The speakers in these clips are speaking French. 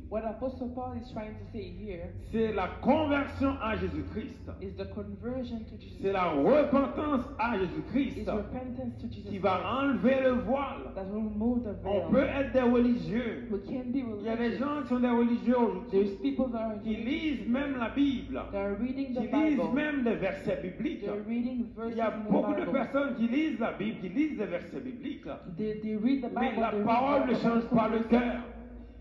What Apostle Paul is trying to say here c'est la conversion à Jésus-Christ. is the conversion to Jesus C'est la Christ. repentance à Jésus-Christ Is repentance to Jesus qui va Christ enlever le voile. that will remove the On veil. peut être des religieux. We can be Il y a des religious. gens qui sont des religieux aujourd'hui, There's people that are qui lisent même la Bible, that are reading the qui lisent Bible. même des versets bibliques. They're reading Il verses y a in the beaucoup de Bible. personnes qui lisent la Bible, qui lisent des versets bibliques. They read the Mais Bible. la they read parole the ne change Bible, pas le cœur.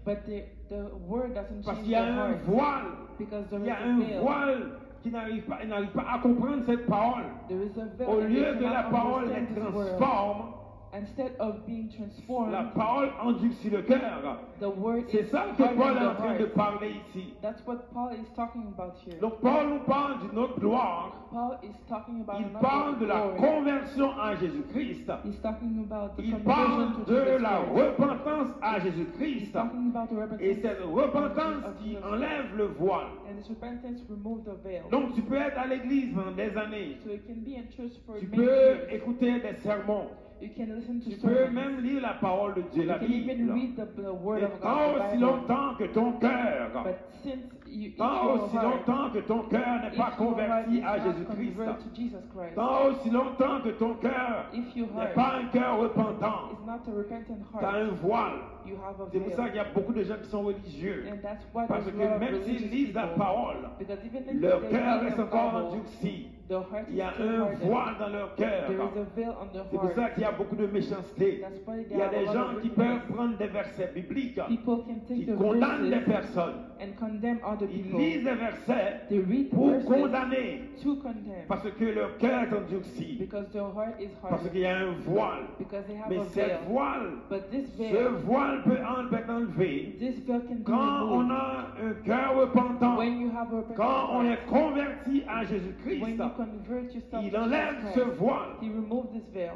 But the word doesn't Parce change qu'il y a their un heart. voile. Because there Il y is a a un veil. voile qui n'arrive pas à comprendre cette parole. There is a veil. Au and they lieu que la cannot parole understand les this word. transforme, Instead of being transformed, la parole endurcit le cœur. the word C'est is ça que hardening Paul est the en train de heart. parler ici. That's what Paul is talking about here. Donc Paul nous parle d'une autre gloire. Paul is talking about Il another parle de la glory. conversion à Jésus-Christ. He's talking about the Il conversion parle to de Jesus la Christ. repentance à He's Jésus-Christ. talking about the Et repentance cette repentance of qui Jesus enlève le voile. and this repentance remove the veil. Donc tu peux être à l'église pendant des années. So you can be in church for Tu many peux years. écouter des sermons. You can listen to Tu peux sermons. même lire la parole de Dieu, You la can even Bible. read the word Et of tant God, the aussi Bible. longtemps que ton cœur, But since you, if tant your aussi heart, longtemps que ton cœur n'est if pas your heart converti is à not Jésus-Christ, converted to Jesus Christ, tant aussi longtemps que ton cœur if your n'est heart pas un cœur repentant, is not a repentant tu as heart, un voile. you have a C'est pour ça veil. qu'il y a beaucoup de gens qui sont religieux. And that's why Parce there's que a lot of même s'ils religious lisent la people. parole, Because even if leur they cœur read reste the encore Bible, endurci. their heart Il y a is still un hardened. voile dans leur cœur. There is a veil on their C'est pour ça heart. qu'il y a beaucoup de méchanceté. That's why Il there y a are des a lot gens of qui wickedness. peuvent prendre des versets bibliques People can take qui the condamnent des verses personnes. and condemn other Ils people. lisent des versets They read the pour verses condamner to condemn parce que leur cœur est endurci, because their heart is parce hardened. qu'il y a un voile. Because they have Mais a cette veil. voile, But this ce veil, voile peut être enlevé this veil can be quand on removed a un cœur repentant, when you have a repentant quand on heart. est converti à When Jésus-Christ. you convert yourself Il to enlève Jesus ce Christ, voile. He removed this veil.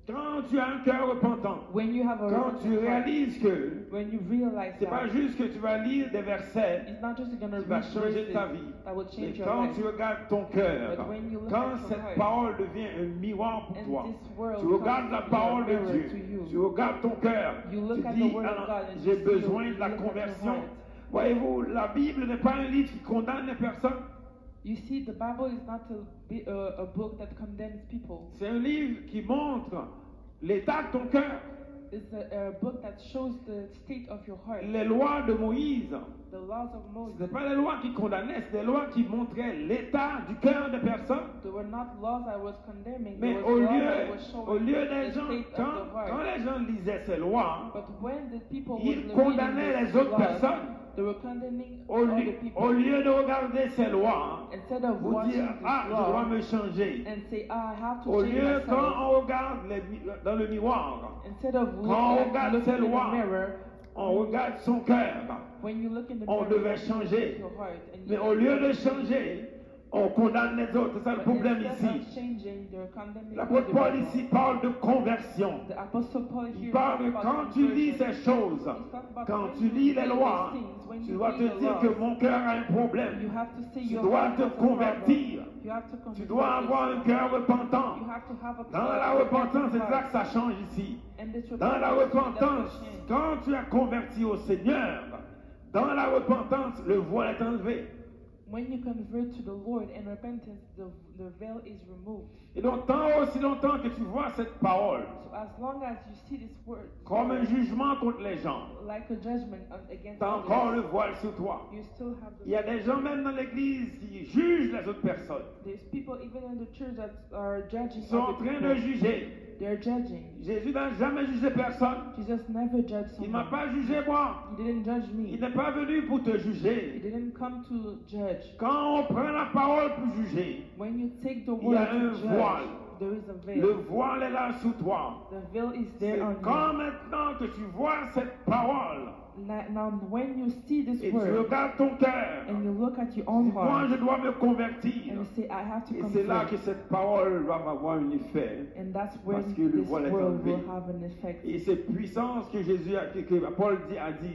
Quand tu as un cœur repentant, When you have a quand tu repentant heart, réalises que when you realize c'est pas that, juste que tu vas lire des versets it's not just going to qui va read changer verses ta vie. that will Mais change your quand life. tu regardes ton cœur, But when you look quand at your cette heart, parole devient un miroir pour and toi, this world tu regardes la becomes parole a de mirror Dieu, to you. tu regardes ton cœur, You look tu at dis, the word of alors, God and j'ai you see besoin you de la look at your conversion. heart. Voyez-vous, la Bible n'est pas un livre qui condamne les personnes, You see, the Bible is not a book that condemns people. c'est un livre qui montre l'état de ton cœur. It's a book that shows the state of your heart. Les lois de Moïse, The laws of ce Moses. n'est pas les lois qui condamnaient, c'est des lois qui montraient l'état du cœur des personnes. They were not laws I was condemning. Mais They were laws that was au showing lieu the des gens, state quand of the heart. les gens lisaient ces lois, But when the people ils were condamnaient reading les these autres laws, personnes. they were condemning Au other lieu, people. au lieu de regarder ces lois, Instead of vous watching dire, this ah, je law dois me changer. and say, I have to Au change lieu, quand myself. on regarde dans le miroir, Instead of quand on regarde looking ces in the lois, mirror, on regarde son cœur. when you look in the On mirror, devait you look changer. at your heart and Mais you au lieu de changer, on condamne les autres. C'est ça le But problème instead of ici. changing, they're condemning L'apôtre other Paul people. ici parle de conversion. The Apostle Paul Il here parle talks que about quand tu lis conversion. ces choses, He's talking about quand when tu you lis les read lois, these things, when tu you dois read te the dire laws, que mon cœur a un you problème. have to say Tu your dois heart te has a problem. convertir. You have to Tu convert dois avoir un yourself. cœur repentant. You have to have a Dans la repentance, c'est là que ça change ici. And this Dans la repentance, that's repentance, what changed. quand tu as converti au Seigneur, dans la repentance, le voile est enlevé. When you convert to the Lord in repentance, the veil is removed. Et donc, tant aussi longtemps que tu vois cette parole So as long as you see this word comme un jugement contre les gens, like a judgment against tu as encore le others, voile sur toi. you still have Il y a the des gens même dans l'église qui jugent les autres personnes. There's people even in the church that are judging Ils sont en other train people. de juger. They're judging. Jésus n'a jamais jugé personne. Jesus never judged Il ne m'a someone. pas jugé moi. He didn't judge Il me. n'est pas venu pour te He juger. didn't come to judge. Quand on prend la parole pour juger, When you take the il y a word un to voile. judge, there is a Le veil. voile est là sous toi. The veil is C'est there on quand you. maintenant que tu vois cette parole Now, when you see this et tu word regardes ton cœur, and you look at your own moi heart je dois me convertir. and you say, I have to Et c'est là convert, que cette parole va avoir un effet. and that's when Parce que le this voile est word enlevé. will have an effect. Et cette puissance que Jésus a, que Paul a dit